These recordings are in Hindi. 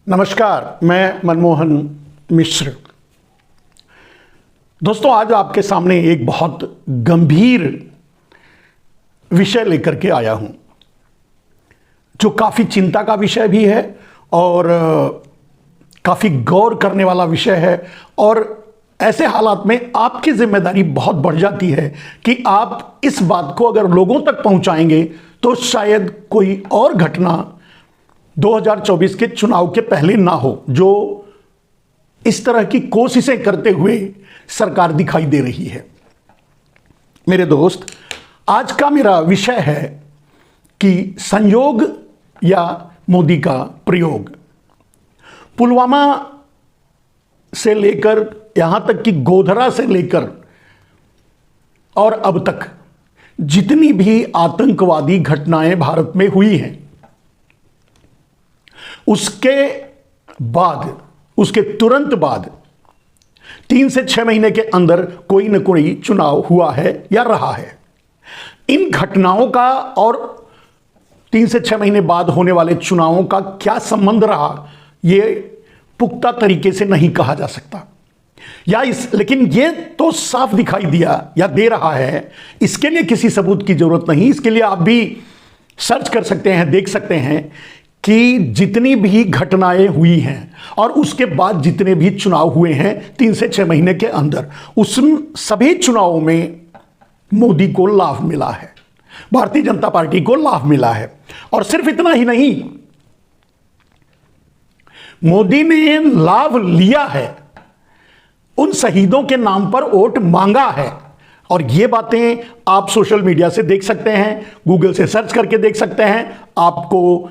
नमस्कार, मैं मनमोहन मिश्र। दोस्तों, आज आपके सामने एक बहुत गंभीर विषय लेकर के आया हूं, जो काफ़ी चिंता का विषय भी है और काफ़ी गौर करने वाला विषय है। और ऐसे हालात में आपकी जिम्मेदारी बहुत बढ़ जाती है कि आप इस बात को अगर लोगों तक पहुंचाएंगे तो शायद कोई और घटना 2024 के चुनाव के पहले ना हो, जो इस तरह की कोशिशें करते हुए सरकार दिखाई दे रही है। मेरे दोस्त, आज का मेरा विषय है कि संयोग या मोदी का प्रयोग। पुलवामा से लेकर यहां तक कि गोधरा से लेकर और अब तक जितनी भी आतंकवादी घटनाएं भारत में हुई हैं, उसके बाद, उसके तुरंत बाद 3 से 6 महीने के अंदर कोई न कोई चुनाव हुआ है या रहा है। इन घटनाओं का और 3 से 6 महीने बाद होने वाले चुनावों का क्या संबंध रहा, यह पुख्ता तरीके से नहीं कहा जा सकता। लेकिन यह तो साफ दिखाई दिया या दे रहा है, इसके लिए किसी सबूत की जरूरत नहीं। इसके लिए आप भी सर्च कर सकते हैं, देख सकते हैं कि जितनी भी घटनाएं हुई हैं और उसके बाद जितने भी चुनाव हुए हैं 3 से 6 महीने के अंदर, उस सभी चुनावों में मोदी को लाभ मिला है, भारतीय जनता पार्टी को लाभ मिला है। और सिर्फ इतना ही नहीं, मोदी ने लाभ लिया है, उन शहीदों के नाम पर वोट मांगा है। और ये बातें आप सोशल मीडिया से देख सकते हैं, गूगल से सर्च करके देख सकते हैं। आपको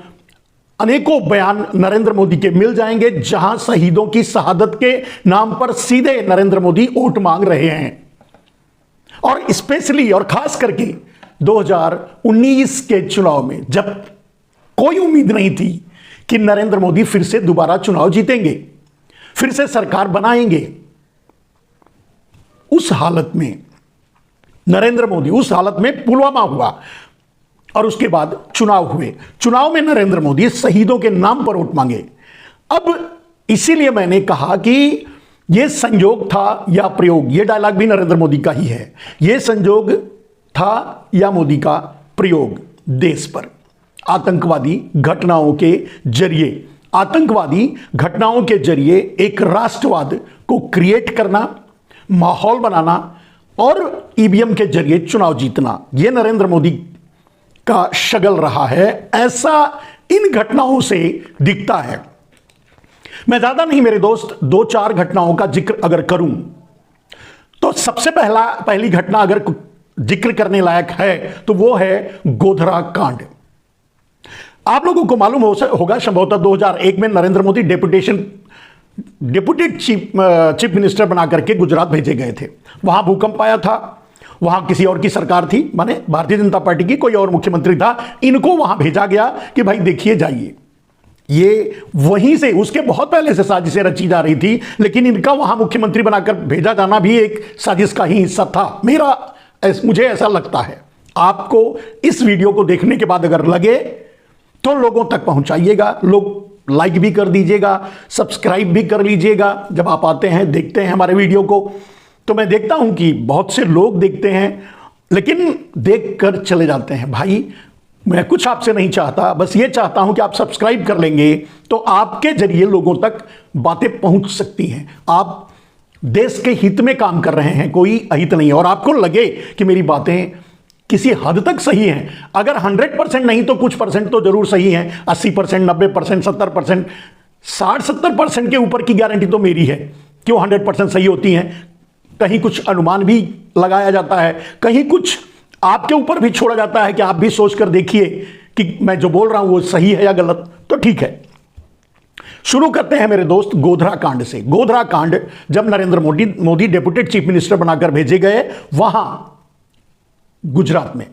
अनेकों बयान नरेंद्र मोदी के मिल जाएंगे, जहां शहीदों की शहादत के नाम पर सीधे नरेंद्र मोदी वोट मांग रहे हैं। और स्पेशली और खास करके 2019 के चुनाव में, जब कोई उम्मीद नहीं थी कि नरेंद्र मोदी फिर से दोबारा चुनाव जीतेंगे, फिर से सरकार बनाएंगे, उस हालत में नरेंद्र मोदी, उस हालत में पुलवामा हुआ और उसके बाद चुनाव हुए। चुनाव में नरेंद्र मोदी शहीदों के नाम पर वोट मांगे। अब इसीलिए मैंने कहा कि यह संयोग था या प्रयोग। यह डायलॉग भी नरेंद्र मोदी का ही है। यह संयोग था या मोदी का प्रयोग देश पर आतंकवादी घटनाओं के जरिए, एक राष्ट्रवाद को क्रिएट करना, माहौल बनाना और ईवीएम के जरिए चुनाव जीतना, यह नरेंद्र मोदी का शगल रहा है। ऐसा इन घटनाओं से दिखता है। मैं ज्यादा नहीं मेरे दोस्त, 2-4 घटनाओं का जिक्र अगर करूं तो सबसे पहली घटना अगर जिक्र करने लायक है तो वो है गोधरा कांड। आप लोगों को मालूम होगा, संभवतः 2001 में Narendra Modi deputed chief minister बनाकर के गुजरात भेजे गए थे। वहां भूकंप आया था, वहां किसी और की सरकार थी, माने भारतीय जनता पार्टी की, कोई और मुख्यमंत्री था। इनको वहां भेजा गया कि भाई देखिए जाइए। ये वहीं से, उसके बहुत पहले से साजिशें रची जा रही थी, लेकिन इनका वहां मुख्यमंत्री बनाकर भेजा जाना भी एक साजिश का ही हिस्सा था। मुझे ऐसा लगता है। आपको इस वीडियो को देखने के बाद अगर लगे तो लोगों तक पहुंचाइएगा, लोग लाइक भी कर दीजिएगा, सब्सक्राइब भी कर लीजिएगा। जब आप आते हैं, देखते हैं हमारे वीडियो को, तो मैं देखता हूं कि बहुत से लोग देखते हैं लेकिन देख कर चले जाते हैं। भाई, मैं कुछ आपसे नहीं चाहता, बस ये चाहता हूं कि आप सब्सक्राइब कर लेंगे तो आपके जरिए लोगों तक बातें पहुंच सकती हैं। आप देश के हित में काम कर रहे हैं, कोई अहित नहीं। और आपको लगे कि मेरी बातें किसी हद तक सही हैं, अगर 100% नहीं तो कुछ परसेंट तो जरूर सही हैं, 80%, 90%, 70%, 60-70% के ऊपर की गारंटी तो मेरी है। क्यों 100% सही होती हैं? कहीं कुछ अनुमान भी लगाया जाता है, कहीं कुछ आपके ऊपर भी छोड़ा जाता है कि आप भी सोचकर देखिए कि मैं जो बोल रहा हूं वो सही है या गलत। तो ठीक है, शुरू करते हैं मेरे दोस्त गोधरा कांड से। गोधरा कांड, जब Narendra Modi deputed chief minister बनाकर भेजे गए वहां गुजरात में,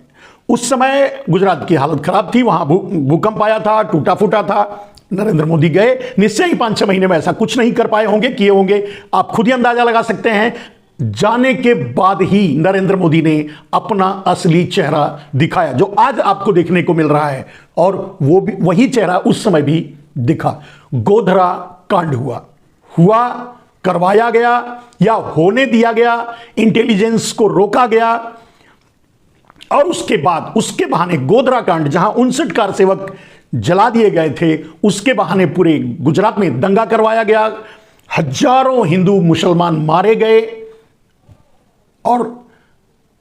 उस समय गुजरात की हालत खराब थी, वहां भूकंप आया था, टूटा फूटा था। नरेंद्र मोदी गए, निश्चय ही 5-6 महीने में ऐसा कुछ नहीं कर पाए होंगे, किए होंगे। आप खुद ही अंदाजा लगा सकते हैं। जाने के बाद ही नरेंद्र मोदी ने अपना असली चेहरा दिखाया, जो आज आपको देखने को मिल रहा है, और वो भी वही चेहरा उस समय भी दिखा। गोधरा कांड हुआ हुआ करवाया गया या होने दिया गया, इंटेलिजेंस को रोका गया, और उसके बाद उसके बहाने गोधरा कांड, जहां 59 कार सेवक जला दिए गए थे, उसके बहाने पूरे गुजरात में दंगा करवाया गया, हजारों हिंदू मुसलमान मारे गए, और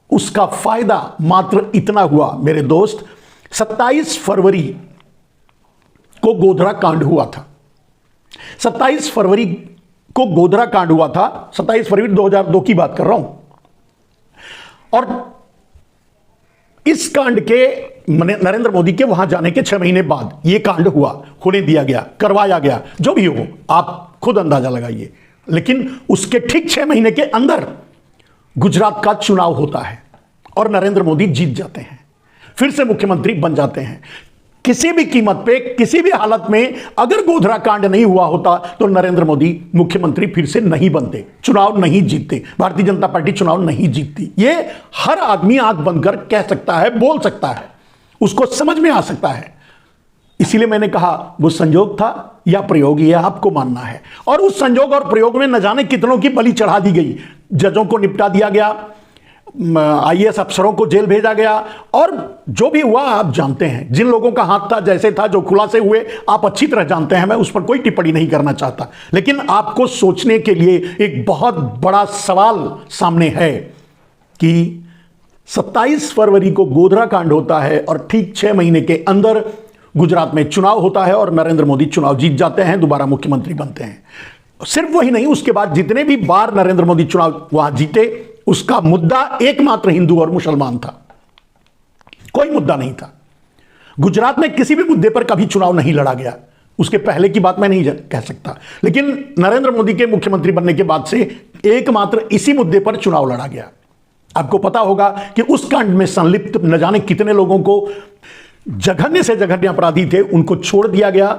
उसका फायदा मात्र इतना हुआ मेरे दोस्त, 27 फरवरी को गोधरा कांड हुआ था। 27 फरवरी को गोधरा कांड हुआ था, 27 फरवरी 2002 की बात कर रहा हूं। और इस कांड के नरेंद्र मोदी के वहां जाने के 6 महीने बाद यह कांड हुआ, होने दिया गया, करवाया गया, जो भी हो आप खुद अंदाजा लगाइए। लेकिन उसके ठीक 6 महीने के अंदर गुजरात का चुनाव होता है और नरेंद्र मोदी जीत जाते हैं, फिर से मुख्यमंत्री बन जाते हैं। किसी भी कीमत पे, किसी भी हालत में अगर गोधरा कांड नहीं हुआ होता तो नरेंद्र मोदी मुख्यमंत्री फिर से नहीं बनते, चुनाव नहीं जीतते, भारतीय जनता पार्टी चुनाव नहीं जीतती। ये हर आदमी आंख बंद कर कह सकता है, बोल सकता है, उसको समझ में आ सकता है। इसीलिए मैंने कहा वो संयोग था या प्रयोग, ये आपको मानना है। और उस संयोग और प्रयोग में न जाने कितनों की बलि चढ़ा दी गई, जजों को निपटा दिया गया, आईएएस अफसरों को जेल भेजा गया, और जो भी हुआ आप जानते हैं। जिन लोगों का हाथ था, जैसे था, जो खुलासे हुए आप अच्छी तरह जानते हैं, मैं उस पर कोई टिप्पणी नहीं करना चाहता। लेकिन आपको सोचने के लिए एक बहुत बड़ा सवाल सामने है कि 27 फरवरी को गोधरा कांड होता है और ठीक 6 महीने के अंदर गुजरात में चुनाव होता है और नरेंद्र मोदी चुनाव जीत जाते हैं, दोबारा मुख्यमंत्री बनते हैं। सिर्फ वही नहीं, उसके बाद जितने भी बार नरेंद्र मोदी चुनाव वहां जीते, उसका मुद्दा एकमात्र हिंदू और मुसलमान था, कोई मुद्दा नहीं था। गुजरात में किसी भी मुद्दे पर कभी चुनाव नहीं लड़ा गया, उसके पहले की बात मैं नहीं कह सकता, लेकिन नरेंद्र मोदी के मुख्यमंत्री बनने के बाद से एकमात्र इसी मुद्दे पर चुनाव लड़ा गया। आपको पता होगा कि उस कांड में संलिप्त न जाने कितने लोगों को, जघन्य से जघन्य अपराधी थे, उनको छोड़ दिया गया,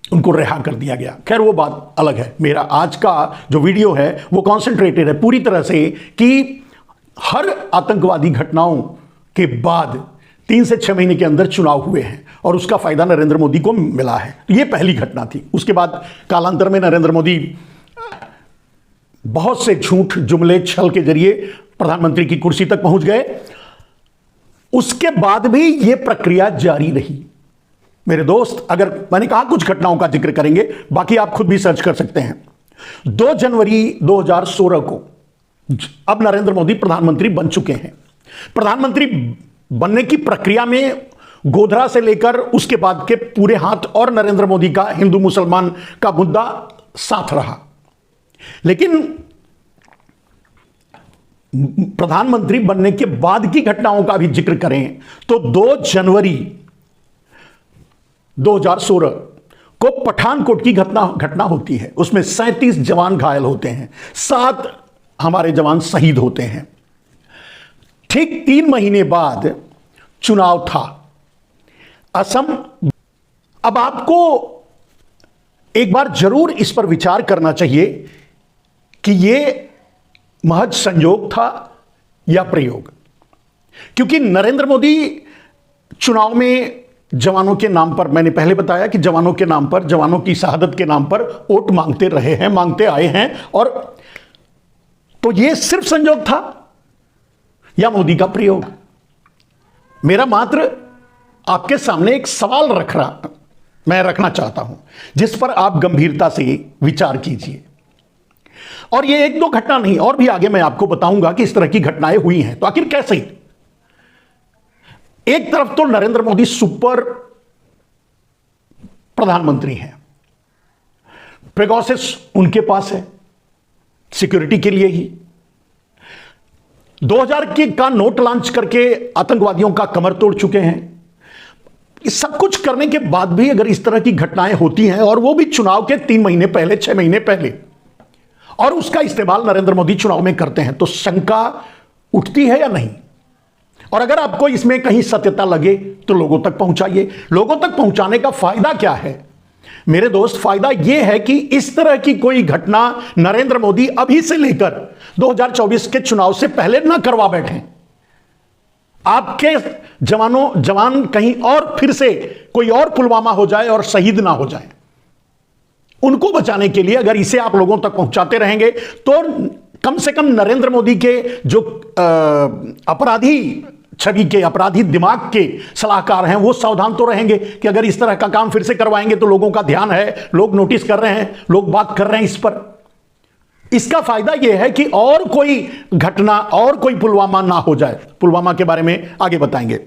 उनको रिहा कर दिया गया। खैर वो बात अलग है। मेरा आज का जो वीडियो है वो कॉन्सेंट्रेटेड है पूरी तरह से कि हर आतंकवादी घटनाओं के बाद 3 से 6 महीने के अंदर चुनाव हुए हैं और उसका फायदा नरेंद्र मोदी को मिला है। ये पहली घटना थी। उसके बाद कालांतर में नरेंद्र मोदी बहुत से झूठ, जुमले, छल के जरिए प्रधानमंत्री की कुर्सी तक पहुंच गए। उसके बाद भी यह प्रक्रिया जारी रही। मेरे दोस्त, अगर मैंने कहा कुछ घटनाओं का जिक्र करेंगे, बाकी आप खुद भी सर्च कर सकते हैं। 2 जनवरी 2016 को अब नरेंद्र मोदी प्रधानमंत्री बन चुके हैं। प्रधानमंत्री बनने की प्रक्रिया में गोधरा से लेकर उसके बाद के पूरे हाथ और नरेंद्र मोदी का हिंदू मुसलमान का मुद्दा साथ रहा। लेकिन प्रधानमंत्री बनने के बाद की घटनाओं का भी जिक्र करें तो 2 जनवरी 2016 को पठानकोट की घटना होती है। उसमें 37 जवान घायल होते हैं, 7 हमारे जवान शहीद होते हैं। ठीक 3 महीने बाद चुनाव था असम। अब आपको एक बार जरूर इस पर विचार करना चाहिए कि यह महज संयोग था या प्रयोग, क्योंकि नरेंद्र मोदी चुनाव में जवानों के नाम पर, मैंने पहले बताया कि जवानों के नाम पर, जवानों की शहादत के नाम पर वोट मांगते रहे हैं, मांगते आए हैं। और तो यह सिर्फ संयोग था या मोदी का प्रयोग? मेरा मात्र आपके सामने एक सवाल मैं रखना चाहता हूं, जिस पर आप गंभीरता से विचार कीजिए। और ये 1-2 घटना नहीं, और भी आगे मैं आपको बताऊंगा कि इस तरह की घटनाएं हुई हैं। तो आखिर कैसे? एक तरफ तो नरेंद्र मोदी सुपर प्रधानमंत्री हैं, पेगासस उनके पास है सिक्योरिटी के लिए ही। 2000 का नोट लॉन्च करके आतंकवादियों का कमर तोड़ चुके हैं। इस सब कुछ करने के बाद भी अगर इस तरह की घटनाएं होती हैं, और वो भी चुनाव के 3 महीने पहले, 6 महीने पहले, और उसका इस्तेमाल नरेंद्र मोदी चुनाव में करते हैं, तो शंका उठती है या नहीं? और अगर आपको इसमें कहीं सत्यता लगे तो लोगों तक पहुंचाइए। लोगों तक पहुंचाने का फायदा क्या है मेरे दोस्त? फायदा यह है कि इस तरह की कोई घटना नरेंद्र मोदी अभी से लेकर 2024 के चुनाव से पहले ना करवा बैठे। आपके जवान कहीं और फिर से कोई और पुलवामा हो जाए और शहीद ना हो जाए। उनको बचाने के लिए अगर इसे आप लोगों तक पहुंचाते रहेंगे तो कम से कम नरेंद्र मोदी के जो अपराधी छवि के, अपराधी दिमाग के सलाहकार हैं, वो सावधान तो रहेंगे कि अगर इस तरह का काम फिर से करवाएंगे तो लोगों का ध्यान है, लोग नोटिस कर रहे हैं, लोग बात कर रहे हैं इस पर। इसका फायदा यह है कि और कोई घटना, और कोई पुलवामा ना हो जाए। पुलवामा के बारे में आगे बताएंगे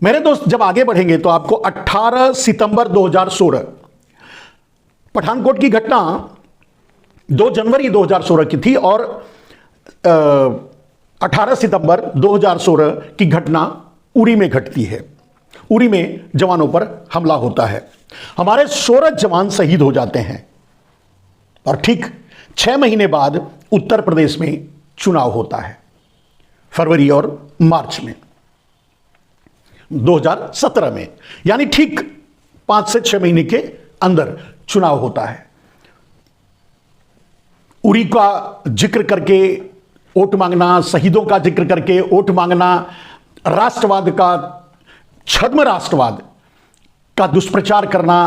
मेरे दोस्त। जब आगे बढ़ेंगे तो आपको 18 सितंबर 2016 पठानकोट की घटना 2 जनवरी 2016 की थी और 18 सितंबर 2016 की घटना उरी में घटती है। उरी में जवानों पर हमला होता है, हमारे 16 जवान शहीद हो जाते हैं और ठीक 6 महीने बाद उत्तर प्रदेश में चुनाव होता है, फरवरी और मार्च में 2017 में, यानी ठीक 5 से 6 महीने के अंदर चुनाव होता है। उरी का जिक्र करके वोट मांगना, शहीदों का जिक्र करके वोट मांगना, राष्ट्रवाद का, छद्म राष्ट्रवाद का दुष्प्रचार करना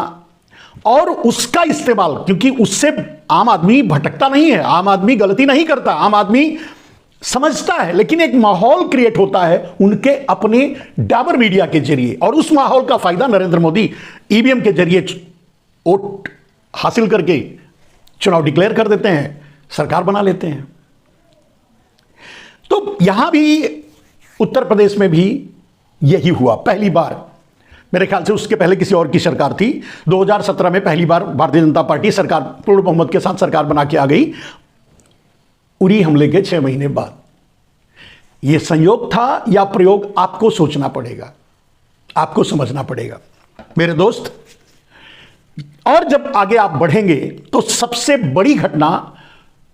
और उसका इस्तेमाल, क्योंकि उससे आम आदमी भटकता नहीं है, आम आदमी गलती नहीं करता, आम आदमी समझता है, लेकिन एक माहौल क्रिएट होता है उनके अपने डाबर मीडिया के जरिए, और उस माहौल का फायदा नरेंद्र मोदी ईवीएम के जरिए वोट हासिल करके चुनाव डिक्लेयर कर देते हैं, सरकार बना लेते हैं। तो यहां भी उत्तर प्रदेश में भी यही हुआ पहली बार। मेरे ख्याल से उसके पहले किसी और की सरकार थी। 2017 में पहली बार भारतीय जनता पार्टी सरकार पूर्ण बहुमत के साथ सरकार बना के आ गई, उरी हमले के 6 महीने बाद। यह संयोग था या प्रयोग, आपको सोचना पड़ेगा, आपको समझना पड़ेगा मेरे दोस्त। और जब आगे आप बढ़ेंगे तो सबसे बड़ी घटना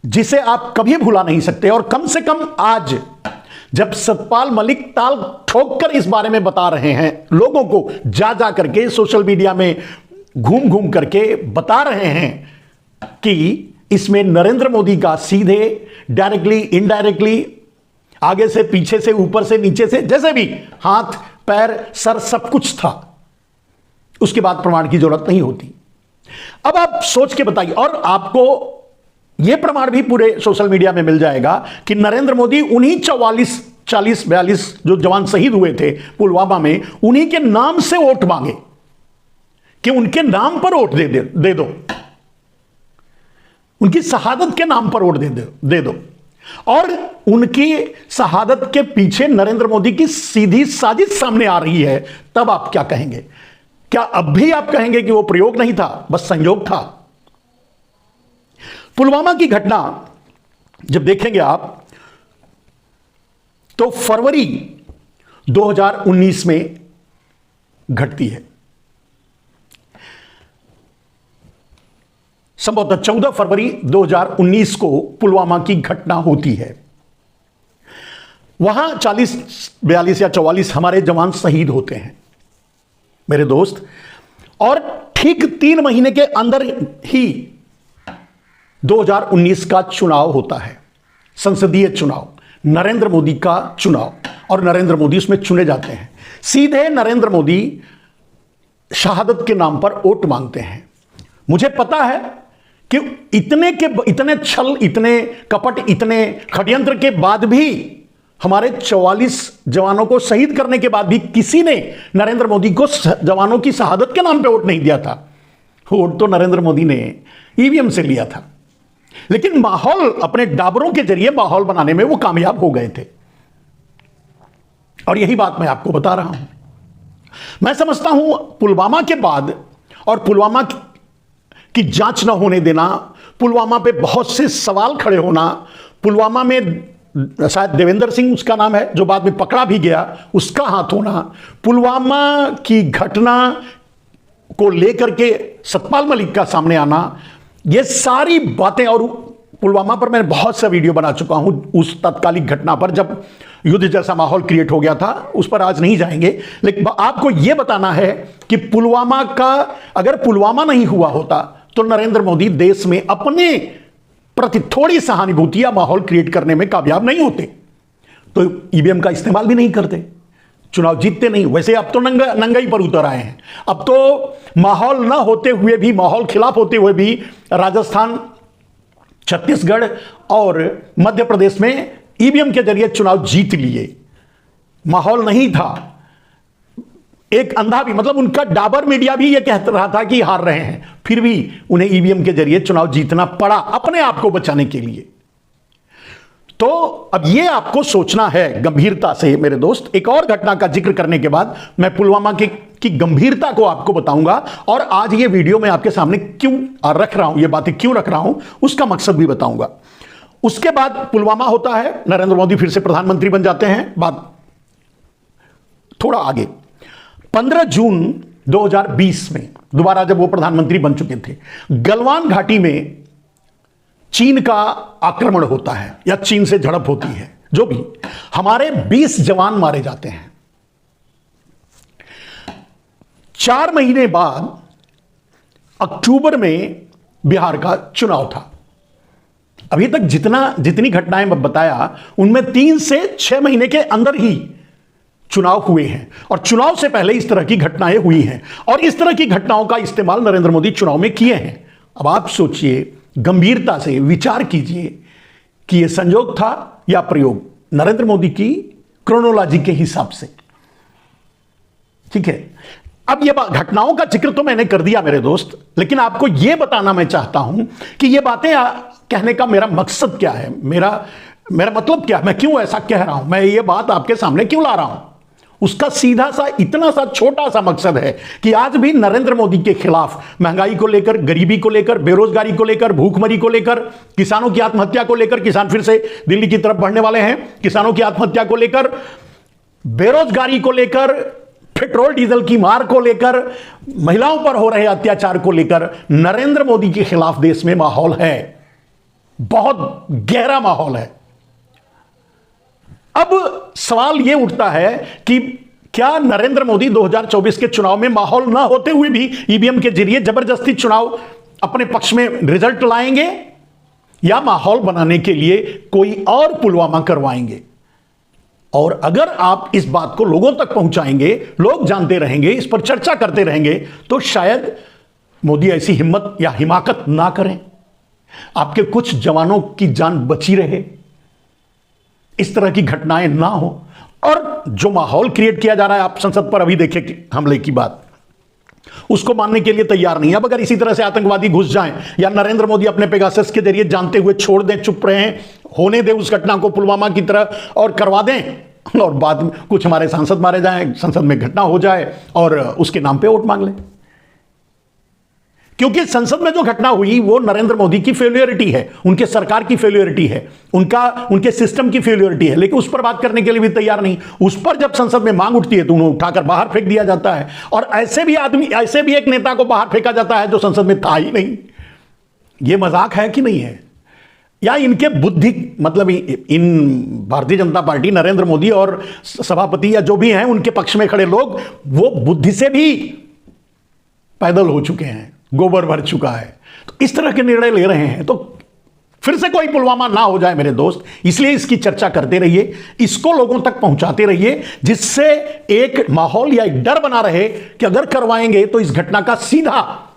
जिसे आप कभी भुला नहीं सकते, और कम से कम आज जब सतपाल मलिक ताल ठोककर इस बारे में बता रहे हैं लोगों को, जा करके सोशल मीडिया में घूम घूम करके बता रहे हैं कि इसमें नरेंद्र मोदी का सीधे, डायरेक्टली, इनडायरेक्टली, आगे से, पीछे से, ऊपर से, नीचे से, जैसे भी हाथ, पैर, सर सब कुछ था, उसके बाद प्रमाण की जरूरत नहीं होती। अब आप सोच के बताइए, और आपको यह प्रमाण भी पूरे सोशल मीडिया में मिल जाएगा कि नरेंद्र मोदी उन्हीं 40-42 जो जवान शहीद हुए थे पुलवामा में, उन्हीं के नाम से वोट मांगे कि उनके नाम पर वोट दे दो, उनकी शहादत के नाम पर वोट दे दो। और उनकी शहादत के पीछे नरेंद्र मोदी की सीधी साजिश सामने आ रही है। तब आप क्या कहेंगे? क्या अब भी आप कहेंगे कि वो प्रयोग नहीं था, बस संयोग था? पुलवामा की घटना जब देखेंगे आप तो फरवरी 2019 में घटती है, संभवतः 14 फरवरी 2019 को पुलवामा की घटना होती है। वहां 40, 42 या 44 हमारे जवान शहीद होते हैं मेरे दोस्त, और ठीक 3 महीने के अंदर ही 2019 का चुनाव होता है, संसदीय चुनाव, नरेंद्र मोदी का चुनाव, और नरेंद्र मोदी उसमें चुने जाते हैं। सीधे नरेंद्र मोदी शहादत के नाम पर वोट मांगते हैं। मुझे पता है कि इतने छल, इतने कपट, इतने षड्यंत्र के बाद भी, हमारे 44 जवानों को शहीद करने के बाद भी किसी ने नरेंद्र मोदी को जवानों की शहादत के नाम पे वोट नहीं दिया था। वोट तो नरेंद्र मोदी ने ईवीएम से लिया था, लेकिन माहौल, अपने डाबरों के जरिए माहौल बनाने में वो कामयाब हो गए थे। और यही बात मैं आपको बता रहा हूं। मैं समझता हूं पुलवामा के बाद, और पुलवामा की जांच न होने देना, पुलवामा पे बहुत से सवाल खड़े होना, पुलवामा में शायद देवेंद्र सिंह उसका नाम है जो बाद में पकड़ा भी गया, उसका हाथ होना, पुलवामा की घटना को लेकर के सतपाल मलिक का सामने आना, ये सारी बातें, और पुलवामा पर मैं बहुत सा वीडियो बना चुका हूं उस तत्कालिक घटना पर जब युद्ध जैसा माहौल क्रिएट हो गया था, उस पर आज नहीं जाएंगे। लेकिन आपको यह बताना है कि पुलवामा का, अगर पुलवामा नहीं हुआ होता तो नरेंद्र मोदी देश में अपने प्रति थोड़ी सहानुभूति या माहौल क्रिएट करने में कामयाब नहीं होते, तो ईवीएम का इस्तेमाल भी नहीं करते। चुनाव जीतते नहीं। वैसे अब तो नंगाई पर उतर आए हैं। अब तो माहौल ना होते हुए भी, माहौल खिलाफ होते हुए भी राजस्थान, छत्तीसगढ़ और मध्य प्रदेश में ईवीएम के जरिए चुनाव जीत लिए। माहौल नहीं था। एक अंधा भी, मतलब उनका डाबर मीडिया भी यह कह रहा था कि हार रहे हैं, फिर भी उन्हें ईवीएम के जरिए चुनाव जीतना पड़ा अपने आप को बचाने के लिए। तो अब यह आपको सोचना है गंभीरता से मेरे दोस्त। एक और घटना का जिक्र करने के बाद मैं पुलवामा की गंभीरता को आपको बताऊंगा, और आज ये वीडियो मैं आपके सामने क्यों रख रहा हूं, ये बातें क्यों रख रहा हूं, उसका मकसद भी बताऊंगा। उसके बाद पुलवामा होता है, नरेंद्र मोदी फिर से प्रधानमंत्री बन जाते हैं। बात थोड़ा आगे, 15 जून 2020 में दोबारा जब वो प्रधानमंत्री बन चुके थे, गलवान घाटी में चीन का आक्रमण होता है या चीन से झड़प होती है, जो भी, हमारे 20 जवान मारे जाते हैं। 4 महीने बाद अक्टूबर में बिहार का चुनाव था। अभी तक जितनी घटनाएं मैं बताया, उनमें 3 से 6 महीने के अंदर ही चुनाव हुए हैं, और चुनाव से पहले इस तरह की घटनाएं हुई हैं, और इस तरह की घटनाओं का इस्तेमाल नरेंद्र मोदी चुनाव में किए हैं। अब आप सोचिए, गंभीरता से विचार कीजिए कि यह संयोग था या प्रयोग, नरेंद्र मोदी की क्रोनोलॉजी के हिसाब से। ठीक है, अब यह घटनाओं का जिक्र तो मैंने कर दिया मेरे दोस्त, लेकिन आपको यह बताना मैं चाहता हूं कि यह बातें कहने का मेरा मकसद क्या है, मेरा मतलब क्या है, मैं क्यों ऐसा कह रहा हूं, मैं ये बात आपके सामने क्यों ला रहा हूं। उसका सीधा सा, इतना सा छोटा सा मकसद है कि आज भी नरेंद्र मोदी के खिलाफ महंगाई को लेकर, गरीबी को लेकर, बेरोजगारी को लेकर, भूखमरी को लेकर, किसानों की आत्महत्या को लेकर, किसान फिर से दिल्ली की तरफ बढ़ने वाले हैं, किसानों की आत्महत्या को लेकर, बेरोजगारी को लेकर, पेट्रोल डीजल की मार को लेकर, महिलाओं पर हो रहे अत्याचार को लेकर नरेंद्र मोदी के खिलाफ देश में माहौल है, बहुत गहरा माहौल है। अब सवाल यह उठता है कि क्या नरेंद्र मोदी 2024 के चुनाव में माहौल ना होते हुए भी ईवीएम के जरिए जबरदस्ती चुनाव अपने पक्ष में रिजल्ट लाएंगे, या माहौल बनाने के लिए कोई और पुलवामा करवाएंगे। और अगर आप इस बात को लोगों तक पहुंचाएंगे, लोग जानते रहेंगे, इस पर चर्चा करते रहेंगे, तो शायद मोदी ऐसी हिम्मत या हिमाकत ना करें, आपके कुछ जवानों की जान बची रहे, इस तरह की घटनाएं ना हो। और जो माहौल क्रिएट किया जा रहा है, आप संसद पर अभी देखें हमले की बात, उसको मानने के लिए तैयार नहीं। अब अगर इसी तरह से आतंकवादी घुस जाएं, या नरेंद्र मोदी अपने पेगासस के जरिए जानते हुए छोड़ दें, चुप रहें, होने दें उस घटना को पुलवामा की तरह और करवा दें, और बाद में कुछ हमारे सांसद मारे जाएं, संसद में घटना हो जाए और उसके नाम पे वोट मांग लें। क्योंकि संसद में जो घटना हुई वो नरेंद्र मोदी की फेल्योरिटी है, उनके सरकार की फेल्योरिटी है, उनके सिस्टम की फेल्योरिटी है, लेकिन उस पर बात करने के लिए भी तैयार नहीं। उस पर जब संसद में मांग उठती है तो उन्हें उठाकर बाहर फेंक दिया जाता है, और ऐसे भी एक नेता को बाहर फेंका जाता है जो संसद में था ही नहीं। यह मजाक है कि नहीं है? या इनके बुद्धि, मतलब इन भारतीय जनता पार्टी, नरेंद्र मोदी और सभापति या जो भी हैं उनके पक्ष में खड़े लोग, वो बुद्धि से भी पैदल हो चुके हैं, गोबर भर चुका है, तो इस तरह के निर्णय ले रहे हैं। तो फिर से कोई पुलवामा ना हो जाए मेरे दोस्त, इसलिए इसकी चर्चा करते रहिए, इसको लोगों तक पहुंचाते रहिए, जिससे एक माहौल या एक डर बना रहे कि अगर करवाएंगे तो इस घटना का सीधा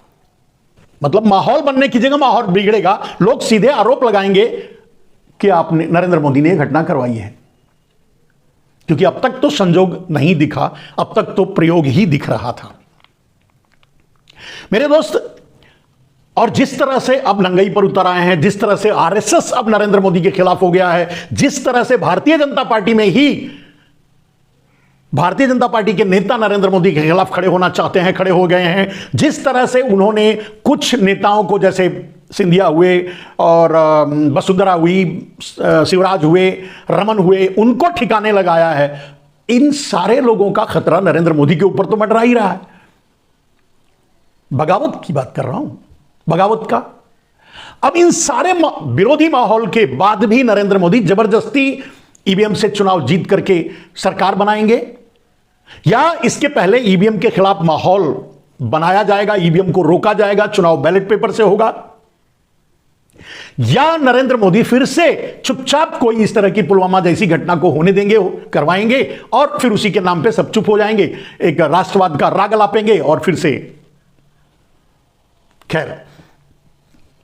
मतलब, माहौल बनने की जगह माहौल बिगड़ेगा, लोग सीधे आरोप लगाएंगे कि आपने, नरेंद्र मोदी ने यह घटना करवाई है। क्योंकि अब तक तो संजोग नहीं दिखा, अब तक तो प्रयोग ही दिख रहा था मेरे दोस्त। और जिस तरह से अब नंगई पर उतर आए हैं, जिस तरह से आरएसएस अब नरेंद्र मोदी के खिलाफ हो गया है, जिस तरह से भारतीय जनता पार्टी में ही भारतीय जनता पार्टी के नेता नरेंद्र मोदी के खिलाफ खड़े होना चाहते हैं, खड़े हो गए हैं, जिस तरह से उन्होंने कुछ नेताओं को, जैसे सिंधिया हुए और वसुंधरा हुई, शिवराज हुए, रमन हुए, उनको ठिकाने लगाया है, इन सारे लोगों का खतरा नरेंद्र मोदी के ऊपर तो मंडरा ही रहा है। बगावत की बात कर रहा हूं, बगावत का। अब इन सारे विरोधी माहौल के बाद भी नरेंद्र मोदी जबरदस्ती ईवीएम से चुनाव जीत करके सरकार बनाएंगे, या इसके पहले ईवीएम के खिलाफ माहौल बनाया जाएगा, ईवीएम को रोका जाएगा, चुनाव बैलेट पेपर से होगा, या नरेंद्र मोदी फिर से चुपचाप कोई इस तरह की पुलवामा जैसी घटना को होने देंगे, करवाएंगे और फिर उसी के नाम पे सब चुप हो जाएंगे, एक राष्ट्रवाद का राग लापेंगे और फिर से। खैर,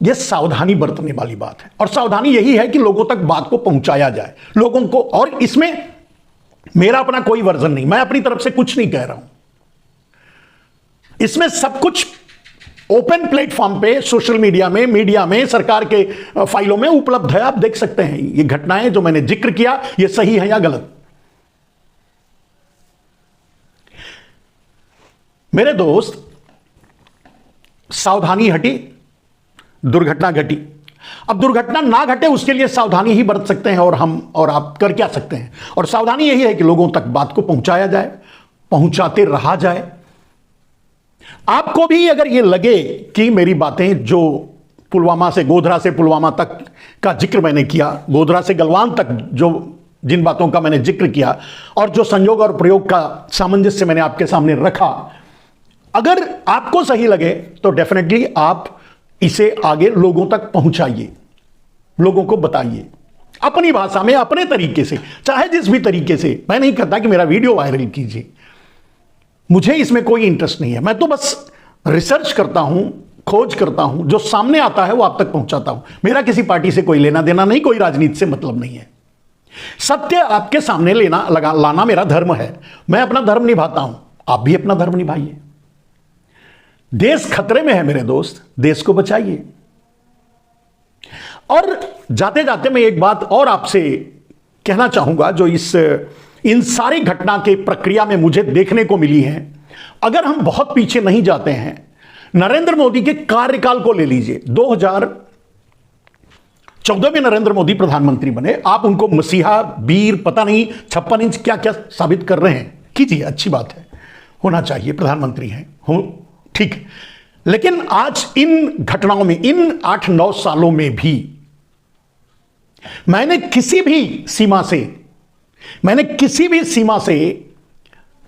यह सावधानी बरतने वाली बात है और सावधानी यही है कि लोगों तक बात को पहुंचाया जाए लोगों को। और इसमें मेरा अपना कोई वर्जन नहीं, मैं अपनी तरफ से कुछ नहीं कह रहा हूं, इसमें सब कुछ ओपन प्लेटफॉर्म पे, सोशल मीडिया में, सरकार के फाइलों में उपलब्ध है, आप देख सकते हैं। ये घटनाएं जो मैंने जिक्र किया ये सही है या गलत। मेरे दोस्त, सावधानी हटी, दुर्घटना घटी। अब दुर्घटना ना घटे उसके लिए सावधानी ही बरत सकते हैं और हम और आप कर क्या सकते हैं। और सावधानी यही है कि लोगों तक बात को पहुंचाया जाए, पहुंचाते रहा जाए। आपको भी अगर यह लगे कि मेरी बातें जो पुलवामा से, गोधरा से पुलवामा तक का जिक्र मैंने किया, गोधरा से गलवान तक जो जिन बातों का मैंने जिक्र किया और जो संयोग और प्रयोग का सामंजस्य मैंने आपके सामने रखा, अगर आपको सही लगे तो डेफिनेटली आप इसे आगे लोगों तक पहुंचाइए, लोगों को बताइए अपनी भाषा में, अपने तरीके से, चाहे जिस भी तरीके से। मैं नहीं कहता कि मेरा वीडियो वायरल कीजिए, मुझे इसमें कोई इंटरेस्ट नहीं है। मैं तो बस रिसर्च करता हूं, खोज करता हूं, जो सामने आता है वो आप तक पहुंचाता हूं। मेरा किसी पार्टी से कोई लेना देना नहीं, कोई राजनीति से मतलब नहीं है। सत्य आपके सामने लाना मेरा धर्म है, मैं अपना धर्म निभाता हूं, आप भी अपना धर्म निभाइए। देश खतरे में है मेरे दोस्त, देश को बचाइए। और जाते जाते मैं एक बात और आपसे कहना चाहूंगा जो इन सारी घटना के प्रक्रिया में मुझे देखने को मिली है। अगर हम बहुत पीछे नहीं जाते हैं, नरेंद्र मोदी के कार्यकाल को ले लीजिए। 2014 में नरेंद्र मोदी प्रधानमंत्री बने, आप उनको मसीहा, वीर, पता नहीं 56 इंच क्या क्या साबित कर रहे हैं, कीजिए, अच्छी बात है, होना चाहिए, प्रधानमंत्री हैं, हो ठीक है। लेकिन आज इन घटनाओं में, इन 8-9 सालों में भी मैंने किसी भी सीमा से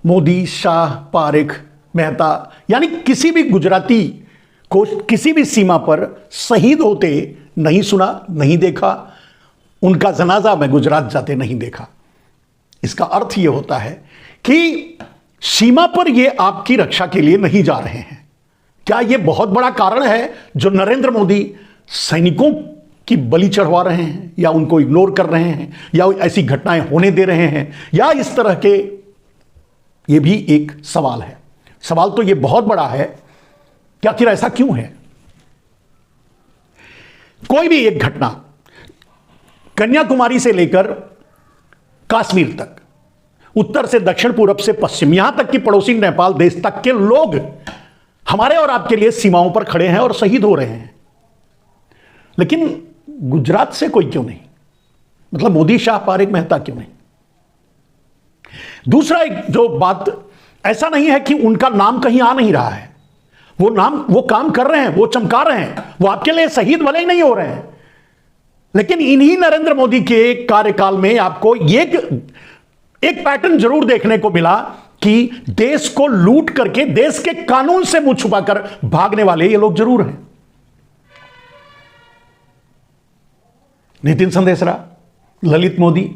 मोदी, शाह, पारेख, मेहता यानी किसी भी गुजराती को किसी भी सीमा पर शहीद होते नहीं सुना, नहीं देखा। उनका जनाजा मैं गुजरात जाते नहीं देखा। इसका अर्थ यह होता है कि सीमा पर ये आपकी रक्षा के लिए नहीं जा रहे हैं। क्या यह बहुत बड़ा कारण है जो नरेंद्र मोदी सैनिकों की बलि चढ़वा रहे हैं, या उनको इग्नोर कर रहे हैं, या ऐसी घटनाएं होने दे रहे हैं, या इस तरह के? यह भी एक सवाल है। सवाल तो यह बहुत बड़ा है कि आखिर ऐसा क्यों है। कोई भी एक घटना, कन्याकुमारी से लेकर कश्मीर तक, उत्तर से दक्षिण, पूरब से पश्चिम, यहां तक कि पड़ोसी नेपाल देश तक के लोग हमारे और आपके लिए सीमाओं पर खड़े हैं और शहीद हो रहे हैं। लेकिन गुजरात से कोई क्यों नहीं? मतलब मोदी, शाह, पारेख, मेहता क्यों नहीं? दूसरा एक जो बात, ऐसा नहीं है कि उनका नाम कहीं आ नहीं रहा है, वो काम कर रहे हैं, वो चमका रहे हैं, वो आपके लिए शहीद भले ही नहीं हो रहे हैं। लेकिन इन्हीं नरेंद्र मोदी के कार्यकाल में आपको एक पैटर्न जरूर देखने को मिला कि देश को लूट करके, देश के कानून से मुंह छुपाकर भागने वाले ये लोग जरूर हैं। नितिन संदेशरा, ललित मोदी,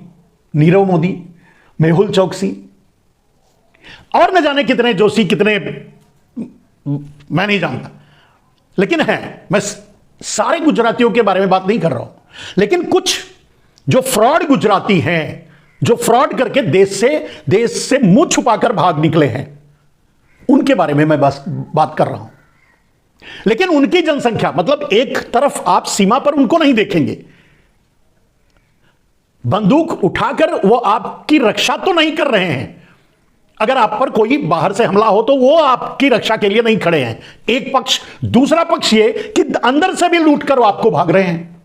नीरव मोदी, मेहुल चौकसी और न जाने कितने जोशी, कितने मैं नहीं जानता। लेकिन है, मैं सारे गुजरातियों के बारे में बात नहीं कर रहा हूं, लेकिन कुछ जो फ्रॉड गुजराती हैं, जो फ्रॉड करके देश से मुंह छुपाकर भाग निकले हैं, उनके बारे में मैं बस बात कर रहा हूं। लेकिन उनकी जनसंख्या, मतलब एक तरफ आप सीमा पर उनको नहीं देखेंगे, बंदूक उठाकर वो आपकी रक्षा तो नहीं कर रहे हैं। अगर आप पर कोई बाहर से हमला हो तो वो आपकी रक्षा के लिए नहीं खड़े हैं, एक पक्ष। दूसरा पक्ष ये कि अंदर से भी लूट कर वो आपको भाग रहे हैं।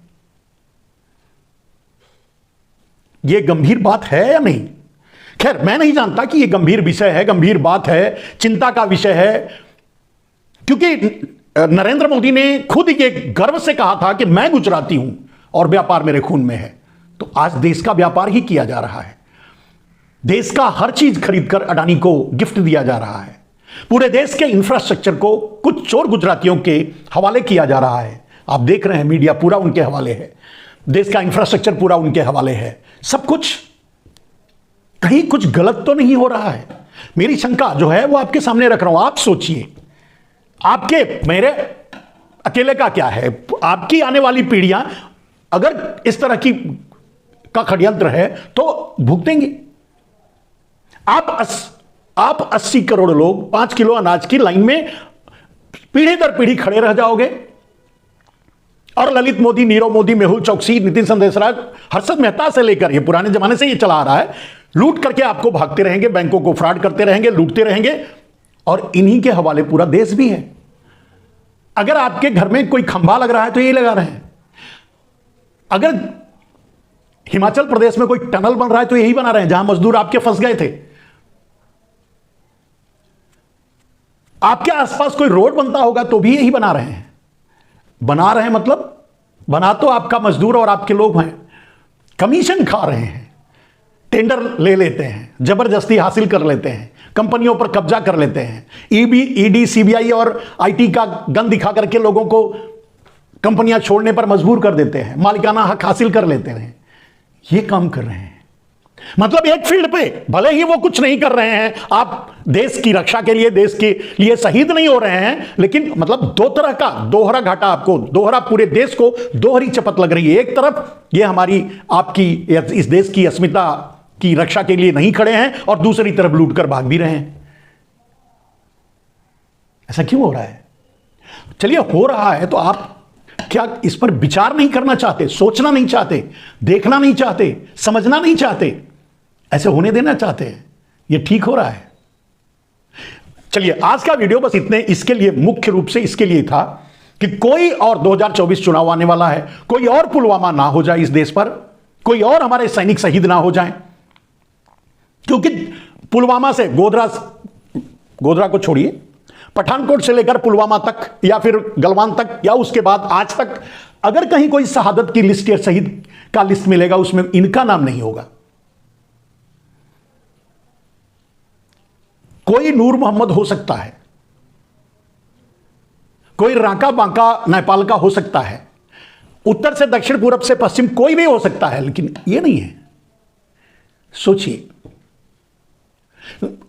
ये गंभीर बात है या नहीं? खैर, मैं नहीं जानता कि ये गंभीर विषय है, गंभीर बात है, चिंता का विषय है, क्योंकि नरेंद्र मोदी ने खुद ये गर्व से कहा था कि मैं गुजराती हूं और व्यापार मेरे खून में है। तो आज देश का व्यापार ही किया जा रहा है, देश का हर चीज खरीदकर अडानी को गिफ्ट दिया जा रहा है, पूरे देश के इंफ्रास्ट्रक्चर को कुछ चोर गुजरातियों के हवाले किया जा रहा है। आप देख रहे हैं मीडिया पूरा उनके हवाले है, देश का इंफ्रास्ट्रक्चर पूरा उनके हवाले है, सब कुछ। कहीं कुछ गलत तो नहीं हो रहा है? मेरी शंका जो है वो आपके सामने रख रहा हूं। आप सोचिए, आपके मेरे अकेले का क्या है, आपकी आने वाली पीढ़ियां अगर इस तरह की का षड्यंत्र है तो भुगतेंगे। आप 80 करोड़ लोग 5 किलो अनाज की लाइन में पीढ़ी दर पीढ़ी खड़े रह जाओगे, और ललित मोदी, नीरव मोदी, मेहुल चौकसी, नितिन संदेशराज, हर्षद मेहता से लेकर, ये पुराने जमाने से ये चला आ रहा है, लूट करके आपको भागते रहेंगे, बैंकों को फ्रॉड करते रहेंगे, लूटते रहेंगे, और इन्हीं के हवाले पूरा देश भी है। अगर आपके घर में कोई खंभा लग रहा है तो यही लगा रहे हैं, अगर हिमाचल प्रदेश में कोई टनल बन रहा है तो यही बना रहे हैं जहां मजदूर आपके फंस गए थे। आपके आसपास कोई रोड बनता होगा तो भी यही बना रहे हैं। बना रहे हैं मतलब बना तो आपका मजदूर और आपके लोग हैं, कमीशन खा रहे हैं, टेंडर ले लेते हैं, जबरदस्ती हासिल कर लेते हैं, कंपनियों पर कब्जा कर लेते हैं, ईडी, सीबीआई और आईटी का गन दिखा करके लोगों को कंपनियां छोड़ने पर मजबूर कर देते हैं, मालिकाना हक हासिल कर लेते हैं। ये काम कर रहे हैं। मतलब एक फील्ड पे भले ही वो कुछ नहीं कर रहे हैं, आप देश की रक्षा के लिए, देश के लिए शहीद नहीं हो रहे हैं, लेकिन मतलब दो तरह का दोहरा घाटा, आपको दोहरा, पूरे देश को दोहरी चपत लग रही है। एक तरफ ये हमारी आपकी इस देश की अस्मिता की रक्षा के लिए नहीं खड़े हैं, और दूसरी तरफ लूट कर भाग भी रहे हैं। ऐसा क्यों हो रहा है? चलिए, हो रहा है तो आप क्या इस पर विचार नहीं करना चाहते, सोचना नहीं चाहते, देखना नहीं चाहते, समझना नहीं चाहते, ऐसे होने देना चाहते हैं? ये ठीक हो रहा है? चलिए, आज का वीडियो बस इतने, इसके लिए मुख्य रूप से इसके लिए था कि कोई और 2024 चुनाव आने वाला है, कोई और पुलवामा ना हो जाए इस देश पर, कोई और हमारे सैनिक शहीद ना हो जाएं, क्योंकि पुलवामा से गोधरा को छोड़िए, पठानकोट से लेकर पुलवामा तक या फिर गलवान तक या उसके बाद आज तक, अगर कहीं कोई शहादत की लिस्ट या शहीद का लिस्ट मिलेगा, उसमें इनका नाम नहीं होगा। कोई नूर मोहम्मद हो सकता है, कोई रांका बांका नेपाल का हो सकता है, उत्तर से दक्षिण, पूरब से पश्चिम, कोई भी हो सकता है, लेकिन यह नहीं है। सोचिए।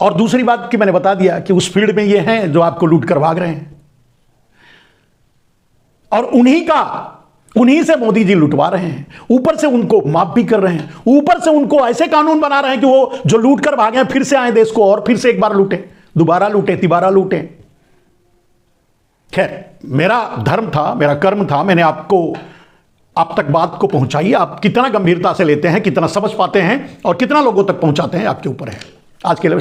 और दूसरी बात कि मैंने बता दिया कि उस फील्ड में ये हैं जो आपको लूट कर भाग रहे हैं, और उन्हीं से मोदी जी लुटवा रहे हैं, ऊपर से उनको माफ भी कर रहे हैं, ऊपर से उनको ऐसे कानून बना रहे हैं कि वो जो लूट कर भागे हैं फिर से आए देश को, और फिर से एक बार लूटे, दोबारा लूटे, तिबारा लूटे। खैर, मेरा धर्म था, मेरा कर्म था, मैंने आप तक बात को पहुंचाई। आप कितना गंभीरता से लेते हैं, कितना समझ पाते हैं और कितना लोगों तक पहुंचाते हैं, आपके ऊपर है। आज के लिए